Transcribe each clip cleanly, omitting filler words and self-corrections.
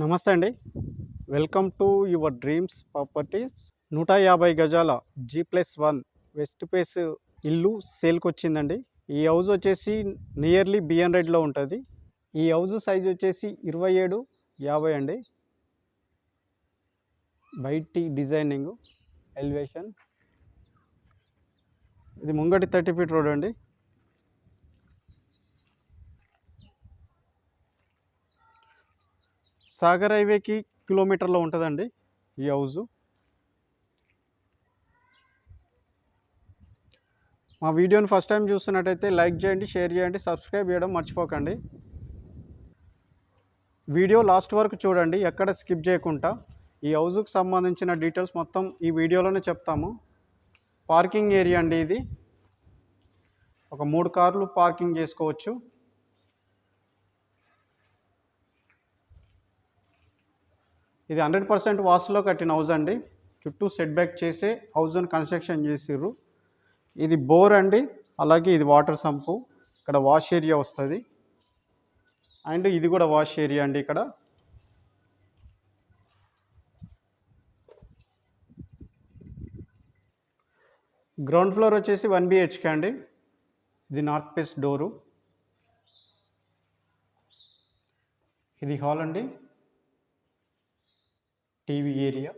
నమస్తే అండి. Welcome to your dreams properties. 150 గజాల G+1 వెస్ట్ ఫేస్ ఇల్లు సేల్‌కొచ్చిందండి. ఈ హౌస్ వచ్చేసి నియర్లీ బిఎన్ రెడ్‌లో ఉంటది. ఈ హౌస్ సైజ్ వచ్చేసి 27, 50 అండి. బయటి డిజైనింగ్, ఎలివేషన్. ఇది ముంగటి 30 ఫీట్ రోడ్ అండి. సాగర్ హైవేకి కిలోమీటర్‌లో ఉంటదండి ఈ హౌసు. మా వీడియోని ఫస్ట్ టైం చూస్తున్నట్టయితే లైక్ చేయండి, షేర్ చేయండి, సబ్స్క్రైబ్ చేయడం మర్చిపోకండి. వీడియో లాస్ట్ వరకు చూడండి, ఎక్కడ స్కిప్ చేయకుండా. ఈ హౌస్కి సంబంధించిన డీటెయిల్స్ మొత్తం ఈ వీడియోలోనే చెప్తాము. పార్కింగ్ ఏరియా అండి ఇది. ఒక 3 కార్లు పార్కింగ్ చేసుకోవచ్చు. ఇది 100% వాస్తులో కట్టిన హౌస్ అండి. చుట్టూ సెట్ బ్యాక్ చేసే హౌస్ని కన్స్ట్రక్షన్ చేసిర్రు. ఇది బోర్ అండి, అలాగే ఇది వాటర్ సంపు. ఇక్కడ వాష్ ఏరియా వస్తుంది అండ్ ఇది కూడా వాష్ ఏరియా అండి. ఇక్కడ గ్రౌండ్ ఫ్లోర్ వచ్చేసి 1 BHK అండి. ఇది నార్త్ ఫేస్ డోరు. ఇది హాల్ అండి, టీవీ ఏరియా.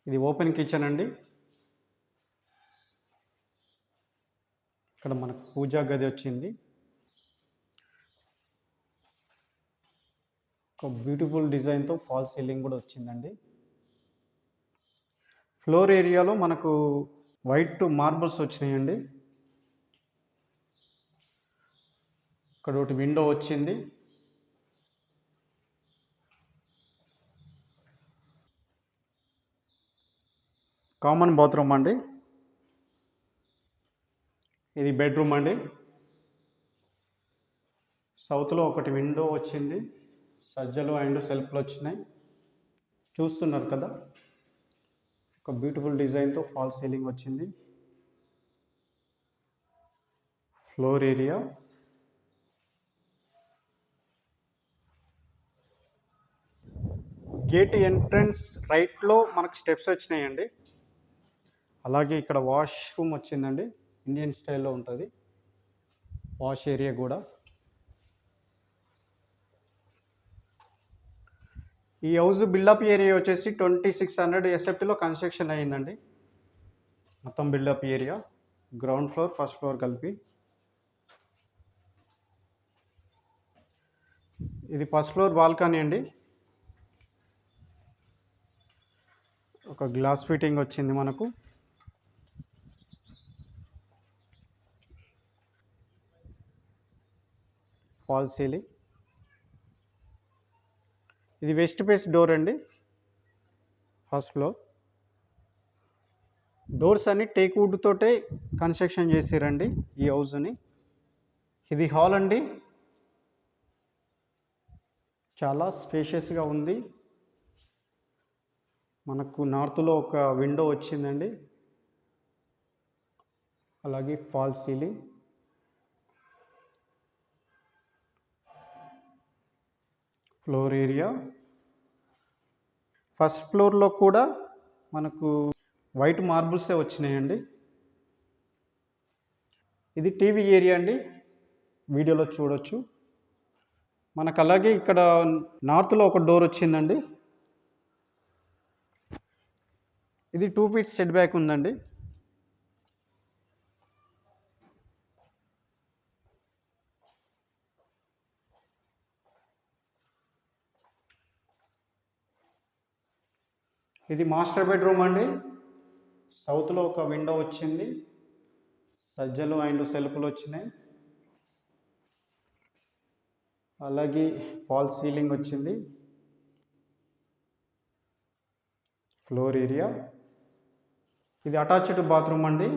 ఇది ఓపెన్ కిచెన్ అండి. ఇక్కడ మనకు పూజా గది వచ్చింది. ఒక బ్యూటిఫుల్ డిజైన్తో ఫాల్ సీలింగ్ కూడా వచ్చిందండి. ఫ్లోర్ ఏరియాలో మనకు వైట్ మార్బుల్స్ వచ్చినాయండి. ఇక్కడ ఒకటి విండో వచ్చింది. కామన్ బాత్రూమ్ అండి. ఇది బెడ్రూమ్ అండి. సౌత్లో ఒకటి విండో వచ్చింది, సజ్జలు అండ్ సెల్ఫ్లు వచ్చినాయి. చూస్తున్నారు కదా, ఒక బ్యూటిఫుల్ డిజైన్తో ఫాల్ సీలింగ్ వచ్చింది. ఫ్లోర్ ఏరియా, గేట్ ఎంట్రన్స్ రైట్లో మనకు స్టెప్స్ వచ్చినాయండి. అలాగే ఇక్కడ వాష్రూమ్ వచ్చిందండి, ఇండియన్ స్టైల్లో ఉంటుంది వాష్ ఏరియా కూడా. ఈ హౌస్ బిల్డప్ ఏరియా వచ్చేసి 2600 SFTలో కన్స్ట్రక్షన్ అయ్యిందండి. మొత్తం buildup area, ground floor, first floor కలిపి. ఇది ఫస్ట్ ఫ్లోర్ బాల్కనీ అండి. ఒక గ్లాస్ ఫిట్టింగ్ వచ్చింది మనకు. Fall ceiling. ఇది వెస్ట్ ఫేస్ డోర్ అండి. ఫస్ట్ ఫ్లోర్ డోర్స్ అన్ని టేక్ వుడ్ తోటే కన్స్ట్రక్షన్ చేసిరండి ఈ హౌస్ని. ఇది హాల్ అండి, చాలా స్పేషియస్గా ఉంది. మనకు నార్త్లో ఒక విండో వచ్చిందండి, అలాగే fall ceiling. Floor area, first ఫ్లోర్లో కూడా మనకు వైట్ మార్బుల్సే వచ్చినాయండి. ఇది టీవీ ఏరియా అండి, వీడియోలో చూడొచ్చు. మనకు అలాగే ఇక్కడ నార్త్లో ఒక డోర్ వచ్చిందండి. ఇది 2 ఫీట్ సెట్ బ్యాక్ ఉందండి. ఇది మాస్టర్ బెడ్రూమ్ అండి. సౌత్లో ఒక విండో వచ్చింది, సజ్జలు అండ్ సెల్ఫ్లు వచ్చినాయి. అలాగే ఫాల్ సీలింగ్ వచ్చింది. ఫ్లోర్ ఏరియా, ఇది అటాచ్డ్ బాత్రూమ్ అండి.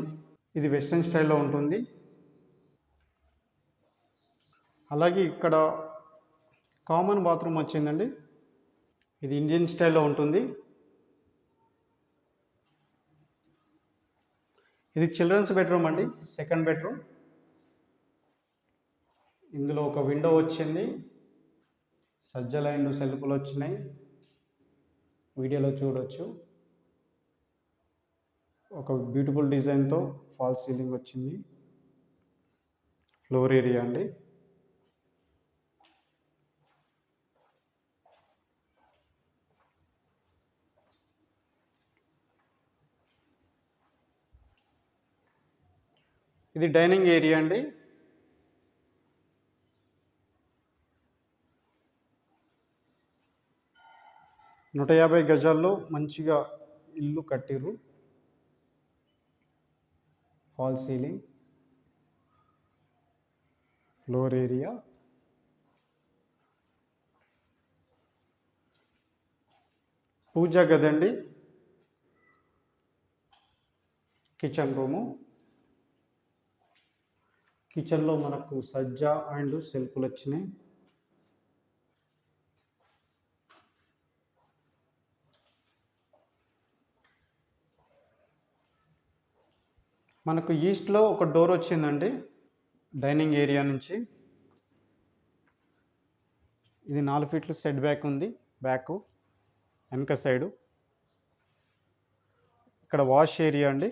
ఇది వెస్ట్రన్ స్టైల్లో ఉంటుంది. అలాగే ఇక్కడ కామన్ బాత్రూమ్ వచ్చిందండి. ఇది ఇండియన్ స్టైల్లో ఉంటుంది. ఇది చిల్డ్రన్స్ బెడ్రూమ్ అండి, సెకండ్ బెడ్రూమ్. ఇందులో ఒక విండో వచ్చింది, సజ్జ లైన్లు సెల్ఫ్లు వచ్చినాయి, వీడియోలో చూడొచ్చు. ఒక బ్యూటిఫుల్ డిజైన్తో ఫాల్ సీలింగ్ వచ్చింది. ఫ్లోర్ ఏరియా అండి. ఇది డైనింగ్ ఏరియా అండి. 150 గజాల్లో మంచిగా ఇల్లు కట్టిర్రు. ఫాల్ సీలింగ్, ఫ్లోర్ ఏరియా, పూజా గది అండి, కిచెన్ రూము. కిచెన్లో మనకు సజ్జ అండ్ సెల్ఫ్లు వచ్చినాయి. మనకు ఈస్ట్లో ఒక డోర్ వచ్చిందండి డైనింగ్ ఏరియా నుంచి. ఇది 4 ఫీట్లు సెట్ బ్యాక్ ఉంది, బ్యాక్ వెనక సైడు. ఇక్కడ వాష్ ఏరియా అండి.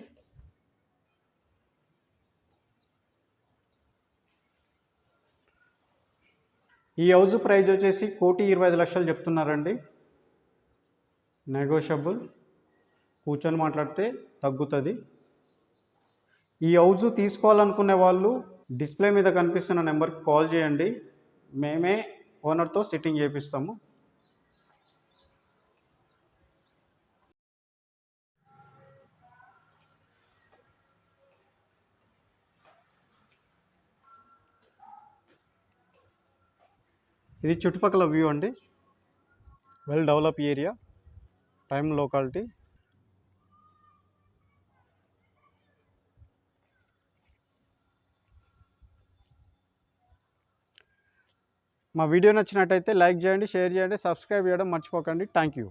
ఈ హౌస్ ప్రైస్ వచ్చేసి 1,25,00,000 చెప్తున్నారండి. నెగోషియబుల్, కూర్చొని మాట్లాడితే తగ్గుతుంది. ఈ హౌస్ తీసుకోవాలనుకునే వాళ్ళు డిస్ప్లే మీద కనిపిస్తున్న నెంబర్కి కాల్ చేయండి, మేమే ఓనర్తో సిట్టింగ్ చేపిస్తాము. ఇది చుట్టుపక్కల వ్యూ అండి. Well develop area, prime locality. మా వీడియో నచ్చినట్టయితే లైక్ చేయండి, షేర్ చేయండి, సబ్స్క్రైబ్ చేయడం మర్చిపోకండి. Thank you.